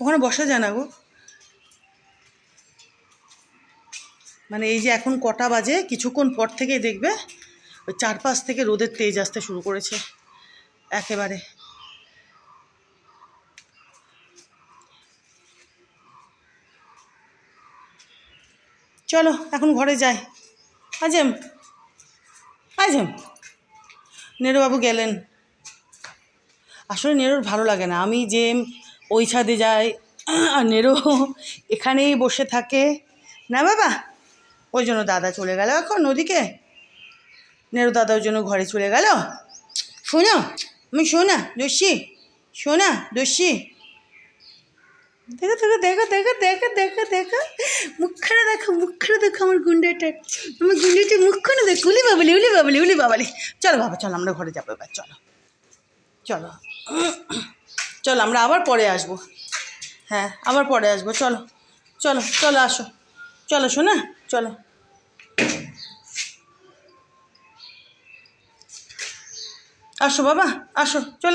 ওখানে বসা যায় না গো, মানে এই যে এখন কটা বাজে, কিছুক্ষণ পর থেকেই দেখবে ওই চারপাশ থেকে রোদের তেজ আসতে শুরু করেছে একেবারে। চলো এখন ঘরে যাই। আজম আজম, নেরোবাবু গেলেন। আসলে নেরোর ভালো লাগে না, আমি যে ওই ছাদে যাই আর নেরো এখানেই বসে থাকে না বাবা। ওই জন্য দাদা চলে গেল এখন ওদিকে, নেরো দাদা ওই জন্য ঘরে চলে গেল। শোনো আমি, শোনা দস্যি, শোনা দস্যি, দেখো দেখো দেখো দেখো দেখো দেখো দেখো মুখখানা দেখো, মুখখানা দেখো আমার গুন্ডাটা, আমার গুন্ডাটা মুখখানা দেখো। উলি বাবালি উলি বাবালি উলি বাবালি। চলো বাবা চলো, আমরা ঘরে যাবো এবার, চলো চলো চলো, আমরা আবার পরে আসবো। হ্যাঁ আবার পরে আসবো, চলো চলো চলো আসো, চলো শোনা, চলো আসো বাবা, আসো চলে।